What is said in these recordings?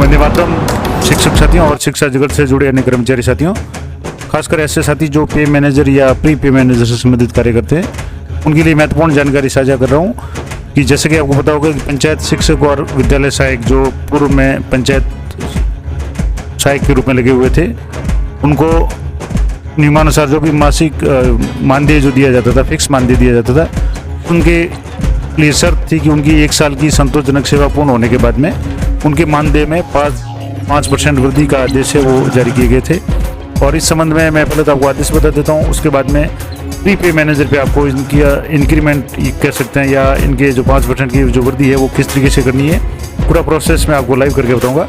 वंदे मातरम। शिक्षक साथियों और शिक्षा जगत से जुड़े अन्य कर्मचारी साथियों, खासकर ऐसे साथी जो पे मैनेजर या प्री पे मैनेजर से संबंधित कार्य करते हैं, उनके लिए महत्वपूर्ण जानकारी साझा कर रहा हूँ कि जैसे कि आपको पता होगा कि पंचायत शिक्षक और विद्यालय सहायक जो पूर्व में पंचायत सहायक के रूप में लगे हुए थे, उनको नियमानुसार जो भी मासिक मानदेय जो दिया जाता था, फिक्स मानदेय दिया जाता था, उनके लिए शर्त थी कि उनकी 1 साल की संतोषजनक सेवा पूर्ण होने के बाद में उनके मानदेय में 5% वृद्धि का आदेश है वो जारी किए गए थे। और इस संबंध में मैं पहले तो आपको आदेश बता देता हूँ, उसके बाद में प्री पे मैनेजर पे आपको इनकी इंक्रीमेंट कह सकते हैं या इनके जो 5% की जो वृद्धि है वो किस तरीके से करनी है, पूरा प्रोसेस मैं आपको लाइव करके बताऊँगा।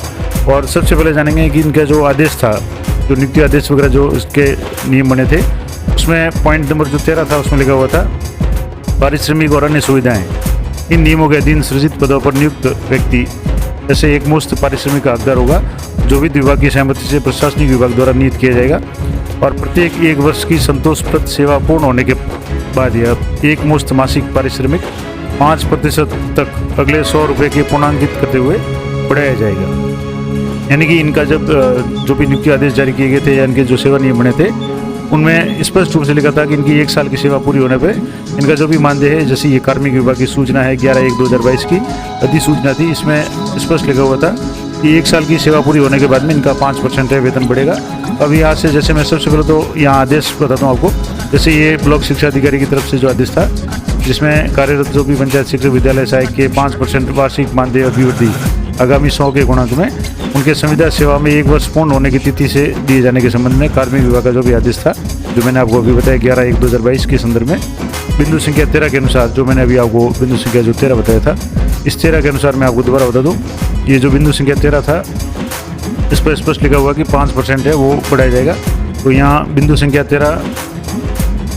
और सबसे पहले जानेंगे कि इनका जो आदेश था, जो नियुक्ति आदेश वगैरह जो इसके नियम बने थे, उसमें पॉइंट नंबर जो 13 था उसमें लिखा हुआ था पारिश्रमिक और अन्य सुविधाएं। इन नियमों के अधीन सृजित पदों पर नियुक्त व्यक्ति जैसे एक मुश्त पारिश्रमिक का हकदार होगा, जो वित्त विभाग की सहमति से प्रशासनिक विभाग द्वारा नियुक्त किया जाएगा। और प्रत्येक 1 वर्ष की संतोषप्रद सेवा पूर्ण होने के बाद यह एक मुश्त मासिक पारिश्रमिक 5% तक अगले 100 रुपये के पूर्णांकित करते हुए बढ़ाया जाएगा। यानी कि इनका जब जो भी नियुक्ति आदेश जारी किए गए थे या इनके जो सेवा नियम बने थे, उनमें स्पष्ट रूप से लिखा था कि इनकी 1 साल की सेवा पूरी होने पे इनका जो भी मानदेय है, जैसे ये कार्मिक विभाग की सूचना है 11/1/2022 की अधिसूचना थी, इसमें स्पष्ट लिखा हुआ था कि 1 साल की सेवा पूरी होने के बाद में इनका 5% वेतन बढ़ेगा। अब यहाँ से जैसे मैं सबसे पहले तो यहाँ आदेश बताता हूँ आपको। जैसे ये ब्लॉक शिक्षा अधिकारी की तरफ से जो आदेश था, जिसमें कार्यरत जो भी पंचायत शिक्षक विद्यालय सहायक के 5% वार्षिक मानदेय अभिवृद्धि आगामी 100 के गुणांक में उनके संविदा सेवा में 1 वर्ष पूर्ण होने की तिथि से दिए जाने के संबंध में कार्मिक विभाग का जो भी आदेश था, जो मैंने आपको अभी बताया 11/1/2022 के संदर्भ में बिंदु संख्या 13 के अनुसार, जो मैंने अभी आपको बिंदु संख्या जो 13 बताया था, इस 13 के अनुसार मैं आपको दोबारा बता दूं, ये जो बिंदु संख्या 13 था, इस पर स्पष्ट लिखा हुआ कि 5% है वो बढ़ाया जाएगा। तो यहाँ बिंदु संख्या 13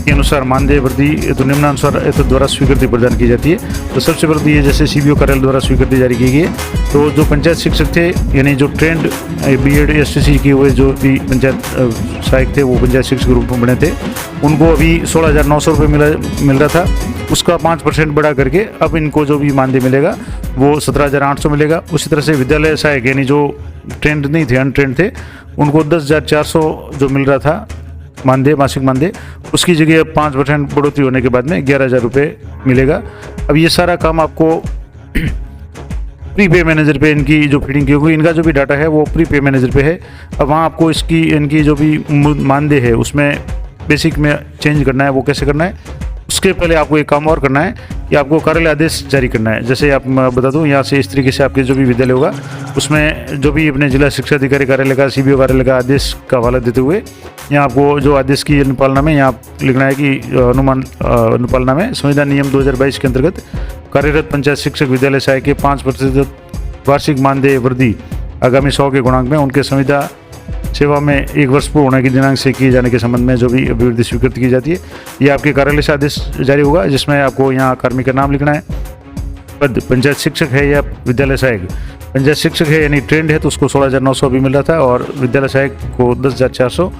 के अनुसार मानदेय वृद्धि तो निम्नानुसार द्वारा स्वीकृति प्रदान की जाती है। तो सबसे पहले ये जैसे CBO कार्यालय द्वारा स्वीकृति जारी की गई है, तो जो पंचायत शिक्षक थे यानी जो ट्रेंड BEd STC किए हुए जो भी पंचायत सहायक थे, वो पंचायत शिक्षक के रूप में बने थे, उनको अभी 16,900 रुपये मिल रहा था। उसका 5% बढ़ा करके अब इनको जो भी मानदेय मिलेगा वो 17,800 मिलेगा। उसी तरह से विद्यालय सहायक यानी जो ट्रेंड नहीं थे, अनट्रेंड थे, उनको 10,400 जो मिल रहा था मानदेय, मासिक मानदेय, उसकी जगह 5% बढ़ोतरी होने के बाद में 11,000 रुपये मिलेगा। अब ये सारा काम आपको प्री पे मैनेजर पे इनकी जो फीडिंग की होगी, इनका जो भी डाटा है वो प्री पे मैनेजर पे है। अब वहाँ आपको इसकी इनकी जो भी मानदेय है उसमें बेसिक में चेंज करना है। वो कैसे करना है, उसके पहले आपको एक काम और करना है कि आपको कार्यालय आदेश जारी करना है। जैसे आप बता दूं, यहाँ से इस तरीके से आपके जो भी विद्यालय होगा उसमें जो भी अपने जिला शिक्षा अधिकारी कार्यालय का CBO कार्यालय का आदेश का हवाला देते हुए यहाँ आपको जो आदेश की अनुपालना में यहाँ लिखना है कि अनुपालना में संविधान नियम 2022 के अंतर्गत कार्यरत पंचायत शिक्षक विद्यालय सहायक के 5% वार्षिक मानदेय वृद्धि आगामी 100 के गुणांक में उनके संविदा सेवा में 1 वर्ष पूर्ण होने के दिनांक से किए जाने के संबंध में जो भी अभिवृद्धि स्वीकृति की जाती है, ये आपके कार्यालय से आदेश जारी होगा, जिसमें आपको यहाँ कार्मिक का नाम लिखना है, पद पंचायत शिक्षक है या विद्यालय सहायक। पंचायत शिक्षक है यानी ट्रेंड है तो उसको 16,900 अभी मिल रहा था, और विद्यालय सहायक को 10,400।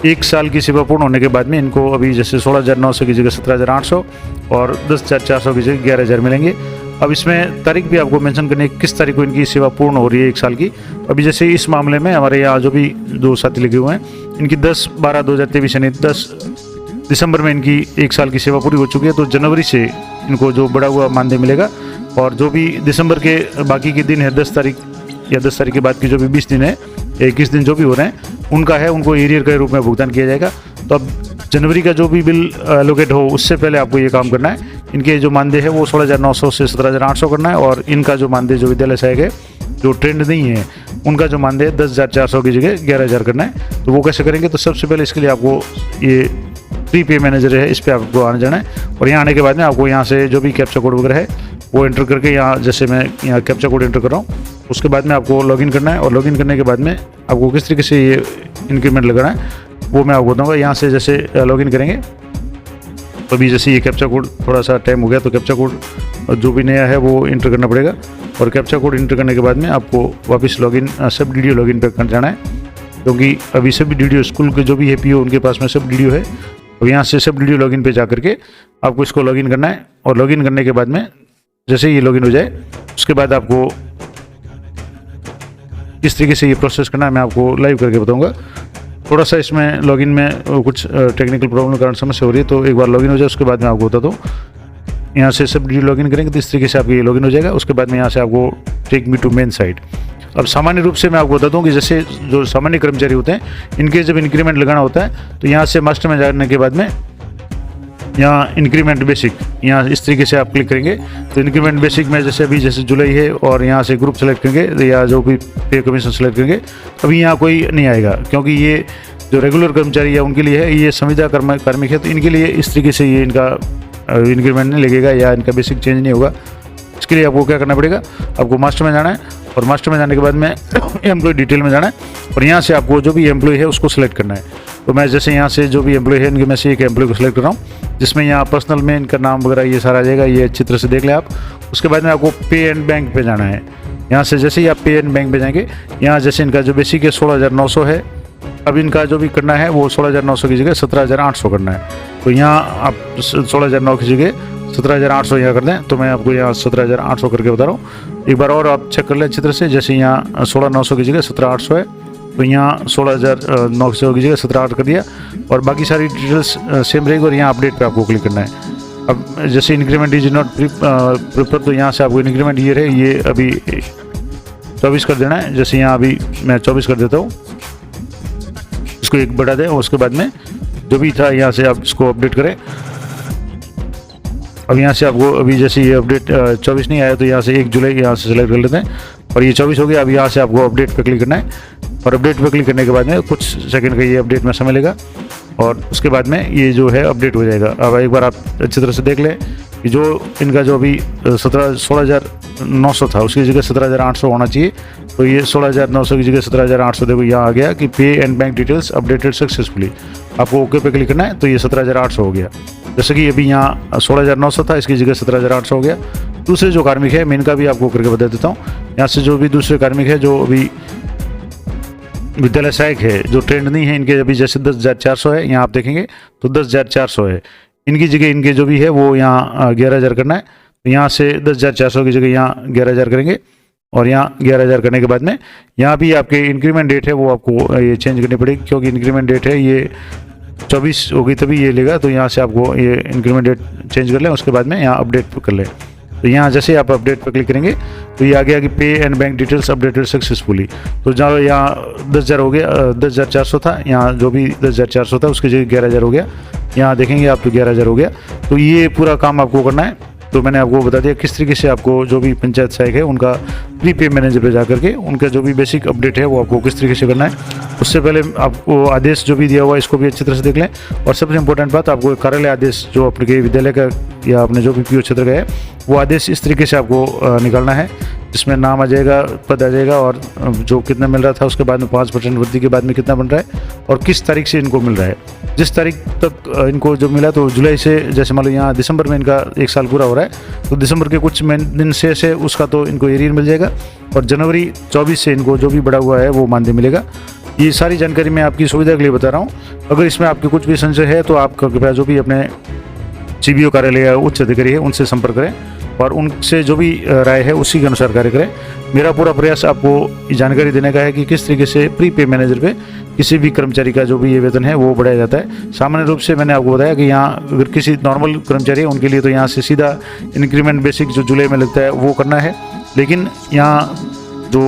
1 साल की सेवा पूर्ण होने के बाद में इनको अभी जैसे 16,900 की जगह 17,800 और 10,400 की जगह 11,000 मिलेंगे। अब इसमें तारीख भी आपको मेंशन करनी है किस तारीख को इनकी सेवा पूर्ण हो रही है 1 साल की। अभी जैसे इस मामले में हमारे यहाँ जो भी 2 साथी लगे हुए हैं, इनकी 10/12/2023 यानी 10 दिसंबर में इनकी 1 साल की सेवा पूरी हो चुकी है। तो जनवरी से इनको जो बढ़ा हुआ मानदेय मिलेगा, और जो भी दिसंबर के बाकी के दिन है 10 तारीख या 10 तारीख के बाद की जो भी 20 दिन है, 21 दिन जो भी हो रहे हैं उनका है, उनको एरियर के रूप में भुगतान किया जाएगा। तो अब जनवरी का जो भी बिल एलोकेट हो उससे पहले आपको ये काम करना है। इनके जो मानदेय है वो 16,900 से 17,800 करना है, और इनका जो मानदेय जो विद्यालय सहायक है जो ट्रेंड नहीं है उनका जो मानदेय 10,400 की जगह 11,000 करना है। तो वो कैसे करेंगे, तो सबसे पहले इसके लिए आपको ये प्री पे मैनेजर है, इस पर आपको आने जाना है, और यहाँ आने के बाद में आपको यहाँ से जो भी कैप्चा कोड वगैरह है वो एंटर करके, यहाँ जैसे मैं यहाँ कैप्चा कोड एंटर कर रहा हूँ, उसके बाद में आपको लॉगिन करना है, और लॉगिन करने के बाद में आपको किस तरीके से ये इंक्रीमेंट लगाना है वो मैं आपको बताऊँगा। यहाँ से जैसे लॉगिन करेंगे तो अभी जैसे ये कैप्चा कोड थोड़ा सा टाइम हो गया, तो कैप्चा कोड जो भी नया है वो इंटर करना पड़ेगा, और कैप्चा कोड इंटर करने के बाद में आपको वापस लॉगिन सब DDO लॉगिन पे कर जाना है, क्योंकि अभी सब DDO स्कूल के जो भी है PO उनके पास में सब DDO है। अब यहाँ से सब DDO लॉगिन पे जा करके आपको इसको लॉगिन करना है, और लॉगिन करने के बाद में जैसे ये लॉगिन हो जाए उसके बाद आपको किस तरीके से ये प्रोसेस करना है मैं आपको लाइव करके बताऊँगा। थोड़ा सा इसमें लॉगिन में कुछ टेक्निकल प्रॉब्लम के कारण समस्या हो रही है, तो एक बार लॉगिन हो जाए उसके बाद मैं आपको बता दूँ। यहाँ से सब लॉगिन करेंगे तो इस तरीके से आपको ये लॉगिन हो जाएगा। उसके बाद में यहाँ से आपको take me to main site. अब सामान्य रूप से मैं आपको बता दूं कि जैसे जो सामान्य कर्मचारी होते हैं इनके जब इंक्रीमेंट लगाना होता है तो यहाँ से मास्टर में जाने के बाद में यहाँ इंक्रीमेंट बेसिक, यहाँ इस तरीके से आप क्लिक करेंगे तो इंक्रीमेंट बेसिक में जैसे अभी जैसे जुलाई है और यहाँ से ग्रुप सेलेक्ट करेंगे या जो भी पे कमीशन सेलेक्ट करेंगे, अभी यहाँ कोई नहीं आएगा क्योंकि ये जो रेगुलर कर्मचारी है उनके लिए है, ये संविदा कार्मिक है, तो इनके लिए इस तरीके से ये इनका इंक्रीमेंट नहीं लगेगा या इनका बेसिक चेंज नहीं होगा। इसके लिए आपको क्या करना पड़ेगा, आपको मास्टर में जाना है और मास्टर में जाने के बाद में एम्प्लॉय डिटेल में जाना है और यहाँ से आपको जो भी एम्प्लॉय है उसको सिलेक्ट करना है। तो मैं जैसे यहाँ से जो भी एम्प्लॉय है इनके में से एक एम्प्लॉय को सिलेक्ट कर रहा हूँ, जिसमें यहाँ पर्सनल में इनका नाम वगैरह ये सारा आ जाएगा, ये अच्छी तरह से देख लें आप। उसके बाद में आपको पे एंड बैंक पे जाना है। यहाँ से जैसे ही आप पे एंड बैंक पे जाएंगे, यहाँ जैसे इनका जो बेसिक है 16,900 है, अब इनका जो भी करना है वो 16,900 की जगह 17,800 करना है। तो यहाँ आप 16,900 की जगह 17,800 यहाँ कर दें, तो मैं आपको यहाँ 17,800 करके बता रहा हूँ। एक बार और आप चेक कर लें अच्छी तरह से, जैसे यहाँ 16,900 की जगह 17,800 है, तो यहाँ 16,900 की जगह 17,800 कर दिया और बाकी सारी डिटेल्स सेम रहेगी और यहाँ अपडेट पे आपको क्लिक करना है। अब जैसे इंक्रीमेंट इज नॉट प्रिपेयर, तो यहाँ से आपको इंक्रीमेंट ये है, ये अभी 24 कर देना है। जैसे यहाँ अभी मैं 24 कर देता हूँ, इसको एक बढ़ा दें और उसके बाद में जो भी था यहाँ से आप इसको अपडेट करें। अब यहाँ से आपको अभी जैसे ये अपडेट 24 नहीं आया तो यहाँ से 1 जुलाई यहाँ से सेलेक्ट कर लेते हैं और ये 24 हो गया। अब यहाँ से आपको अपडेट पे क्लिक करना है और अपडेट पे क्लिक करने के बाद में कुछ सेकंड का ये अपडेट में समय लेगा और उसके बाद में ये जो है अपडेट हो जाएगा। अब एक बार आप अच्छी तरह से देख लें कि जो इनका जो अभी 16,900 था उसकी जगह 17,800 होना चाहिए, तो ये 16,900 की जगह 17,800 देखो यहाँ आ गया कि पे and bank details updated successfully. आपको ओके पे क्लिक करना है तो ये 17,800 हो गया। जैसे कि अभी यहाँ 16,900 था, इसकी जगह 17,800 हो गया। दूसरे जो कार्मिक है मैं इनका भी आपको करके बता देता हूँ। यहाँ से जो भी दूसरे कार्मिक है जो अभी विद्यालय सहायक है, जो ट्रेंड नहीं है, इनके अभी जैसे 10,400 है, यहाँ आप देखेंगे तो 10,400 है। इनकी जगह इनके जो भी है वो यहाँ 11,000 करना है, तो यहाँ से 10,400 की जगह यहाँ 11,000 करेंगे और यहाँ 11,000 करने के बाद में यहाँ भी आपके इंक्रीमेंट डेट है वो आपको ये चेंज करनी पड़ेगी, क्योंकि इंक्रीमेंट डेट है ये 24 होगी तभी ये लेगा। तो यहाँ से आपको ये इंक्रीमेंट डेट चेंज कर लें, उसके बाद में यहाँ अपडेट कर लें। तो यहाँ जैसे आप अपडेट पर क्लिक करेंगे तो ये आ गया कि पे and bank details updated successfully. तो जहाँ यहाँ 10,000 हो गया, 10,400 था, यहाँ जो भी 10,400 था उसकी जगह 11,000 हो गया। यहाँ देखेंगे आप तो 11,000 हो गया। तो ये पूरा काम आपको करना है। तो मैंने आपको बता दिया किस तरीके से आपको जो भी पंचायत सहायक है उनका प्री पे मैनेजर पे जाकर के उनका जो भी बेसिक अपडेट है वो आपको किस तरीके से करना है। उससे पहले आपको आदेश जो भी दिया हुआ है इसको भी अच्छी तरह से देख लें। और सबसे इंपॉर्टेंट बात, आपको कार्यालय आदेश जो आपके विद्यालय का या अपने जो भी पीओ क्षेत्र का है वो आदेश इस तरीके से आपको निकालना है, जिसमें नाम आ जाएगा, पद आ जाएगा और जो कितना मिल रहा था उसके बाद में 5% वृद्धि के बाद में कितना बन रहा है और किस तारीख से इनको मिल रहा है। जिस तारीख तक इनको जो मिला तो जुलाई से, जैसे मान लो यहाँ दिसंबर में इनका 1 साल पूरा हो रहा है तो दिसंबर के कुछ दिन से उसका तो इनको एरियर मिल जाएगा और जनवरी 24 से इनको जो भी बढ़ा हुआ है वो मानदेय मिलेगा। ये सारी जानकारी मैं आपकी सुविधा के लिए बता रहा हूँ। अगर इसमें आपके कुछ भी संशय है तो आप कृपया जो भी अपने CBO कार्यालय या उच्च अधिकारी है उनसे संपर्क करें और उनसे जो भी राय है उसी के अनुसार कार्य करें। मेरा पूरा प्रयास आपको जानकारी देने का है कि किस तरीके से प्री पे मैनेजर पे किसी भी कर्मचारी का जो भी ये वेतन है वो बढ़ाया जाता है। सामान्य रूप से मैंने आपको बताया कि यहाँ अगर किसी नॉर्मल कर्मचारी है उनके लिए तो यहाँ से सीधा इंक्रीमेंट बेसिक जो जुलाई में लगता है वो करना है, लेकिन यहाँ जो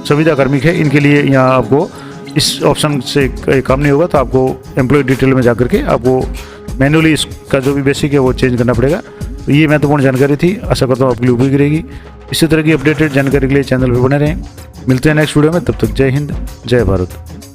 संविदा कार्मिक है इनके लिए यहाँ आपको इस ऑप्शन से काम नहीं होगा। तो आपको एम्प्लॉय डिटेल में जाकर के आपको मैनुअली इसका जो भी बेसिक है वो चेंज करना पड़ेगा। तो ये महत्वपूर्ण जानकारी थी, आशा करता हूँ आपके लिए उपयोगी रहेगी। इसी तरह की अपडेटेड जानकारी के लिए चैनल पर बने रहें। मिलते हैं नेक्स्ट वीडियो में, तब तक जय हिंद, जय भारत।